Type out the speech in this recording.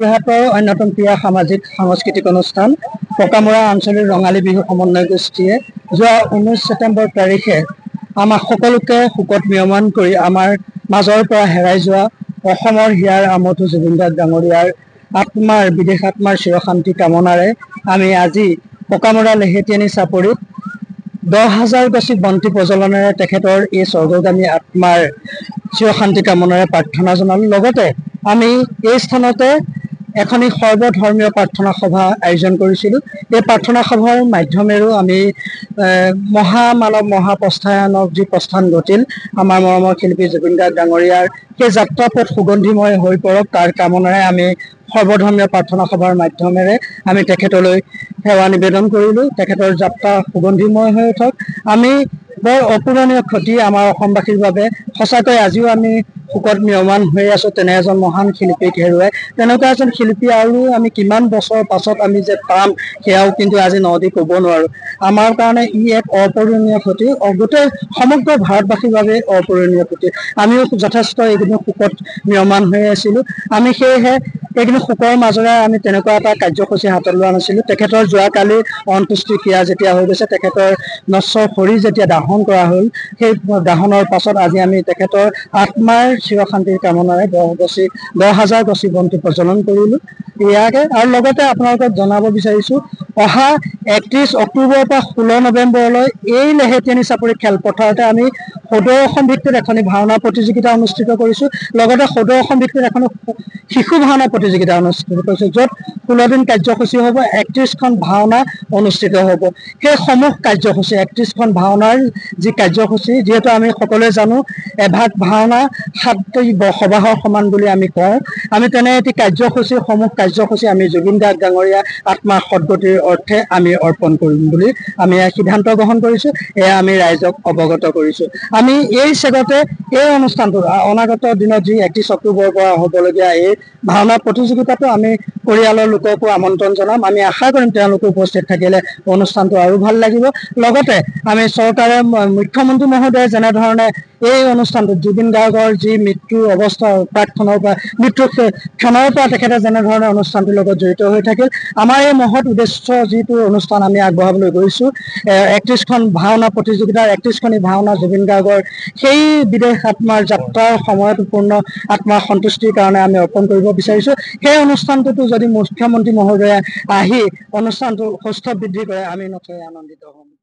যোৰহাটৰ অন্যতম ক্ৰীড়া সামাজিক সাংস্কৃতিক অনুষ্ঠান পকামৰা আঞ্চলিক ৰঙালী বিহু সমন্বয় গোষ্ঠীয়ে যোৱা 19 ছেপ্টেম্বৰ তাৰিখে আমাক সকলোকে শোকত মিয়মান কৰি আমাৰ মাজৰ পৰা হেৰাই যোৱা অসমৰ হিয়াৰ আমঠু জুবিন গাৰ্গ ডাঙৰীয়াৰ আত্মাৰ বিদেশ আত্মাৰ চিৰশান্তি কামনাৰে আমি আজি পকামৰা লেহেটিয়ানী চাপৰিত 10,000 গছি বন্তি প্ৰজ্বলনেৰে তেখেতৰ এই স্বৰ্গগামী আত্মাৰ চিৰশান্তি কামনাৰে প্ৰাৰ্থনা জনালোঁ। লগতে আমি এই স্থানতে এখনি সৰ্বধৰ্মীয় প্ৰাৰ্থনা সভা আয়োজন কৰিছিলোঁ। এই প্ৰাৰ্থনা সভাৰ মাধ্যমেৰেও আমি মহামানৱ মহাপ্ৰস্থায়নক যি প্ৰস্থান ঘটিল আমাৰ মৰমৰ শিল্পী জুবিন গাৰ্গ ডাঙৰীয়াৰ সেই যাত্ৰাপথ সুগন্ধিময় হৈ পৰক তাৰ কামনাৰে আমি সৰ্বধৰ্মীয় প্ৰাৰ্থনা সভাৰ মাধ্যমেৰে আমি তেখেতলৈ সেৱা নিবেদন কৰিলোঁ। তেখেতৰ যাত্ৰা সুগন্ধিময় হৈ উঠক। আমি বৰ অপূৰণীয় ক্ষতি আমাৰ অসমবাসীৰ বাবে, সঁচাকৈ আজিও আমি শোকত মিয়মান হৈ আছোঁ তেনে এজন মহান শিল্পীক হেৰুৱাই। তেনেকুৱা এজন শিল্পী আৰু আমি কিমান বছৰ পাছত আমি যে পাম সেয়াও কিন্তু আজি নদী ক'ব নোৱাৰোঁ। আমাৰ কাৰণে ই এক অপূৰণীয় ক্ষতি, গোটেই সমগ্ৰ ভাৰতবাসীৰ বাবে অপূৰণীয় ক্ষতি। আমিও যথেষ্ট এইকেইদিন শোকত মিয়মান হৈ আছিলোঁ। আমি সেয়েহে এইখিনি শোকৰ মাজেৰে আমি তেনেকুৱা এটা কাৰ্যসূচী হাতত লোৱা নাছিলোঁ। তেখেতৰ যোৱাকালি অন্ত্যেষ্টি ক্ৰিয়া যেতিয়া হৈ গৈছে, তেখেতৰ নশ্বৰ শৰীৰ যেতিয়া দাহন কৰা হ'ল, সেই দাহনৰ পাছত আজি আমি তেখেতৰ আত্মাৰ চিৰশান্তিৰ কামনাৰে 10,000 গছি বন্তি প্ৰজ্বলন কৰিলোঁ। ইয়াকে আৰু লগতে আপোনালোকক জনাব বিচাৰিছোঁ, অহা 31 অক্টোবৰৰ পৰা 16 নৱেম্বৰলৈ এই লেহেটিয়ানী চাপৰি খেলপথাৰতে আমি সদৌ অসম ভিত্তিত এখনি ভাওনা প্ৰতিযোগিতা অনুষ্ঠিত কৰিছোঁ। লগতে সদৌ অসম ভিত্তিত এখনি শিশু ভাওনা প্ৰতিযোগিতা অনুষ্ঠিত কৰিছোঁ, য'ত 16 দিন কাৰ্যসূচী হ'ব, 31খন ভাওনা অনুষ্ঠিত হ'ব। সেই সমূহ কাৰ্যসূচী 31খন ভাওনাৰ যি কাৰ্যসূচী, যিহেতু আমি সকলোৱে জানো এভাগ ভাওনা 7টি সবাহৰ সমান বুলি আমি কওঁ, আমি তেনে এটি সমূহ কাৰ্যসূচী আমি জুবিন গাৰ্গ ডাঙৰীয়া আত্মাৰ সদ্গতিৰ অৰ্থে আমি অৰ্পণ কৰিম বুলি আমি সিদ্ধান্ত গ্ৰহণ কৰিছোঁ। এয়া আমি ৰাইজক অৱগত কৰিছোঁ। আমি এই চেগতে এই অনুষ্ঠানটো অনাগত দিনত যি 31 অক্টোবৰৰ পৰা হ'বলগীয়া এই ভাওনা প্ৰতিযোগিতাটো আমি পৰিয়ালৰ লোককো আমন্ত্ৰণ জনাম। আমি আশা কৰিম তেওঁলোকে উপস্থিত থাকিলে অনুষ্ঠানটো আৰু ভাল লাগিব। লগতে আমি চৰকাৰে মুখ্যমন্ত্ৰী মহোদয়ে যেনেধৰণে এই অনুষ্ঠানটোত জুবিন গাৰ্গৰ যি মৃত্যু অৱস্থা প্ৰাকক্ষণৰ পৰা মৃত্যু ক্ষণৰ পৰা তেখেতে যেনেধৰণে অনুষ্ঠানটোৰ লগত জড়িত হৈ থাকিল, আমাৰ এই মহৎ উদ্দেশ্য যিটো অনুষ্ঠান আমি আগবঢ়াবলৈ গৈছোঁ 31খন ভাওনা প্ৰতিযোগিতাৰ 31খনি ভাওনা জুবিন গাৰ্গৰ সেই বিদেশ আত্মাৰ যাত্ৰাৰ সময়ত পূৰ্ণ আত্মাৰ সন্তুষ্টিৰ কাৰণে আমি অৰ্পণ কৰিব বিচাৰিছোঁ। সেই অনুষ্ঠানটোতো যদি মুখ্যমন্ত্ৰী মহোদয়ে আহি অনুষ্ঠানটো সুস্থ বৃদ্ধি কৰে আমি নথৈ আনন্দিত হ'ম।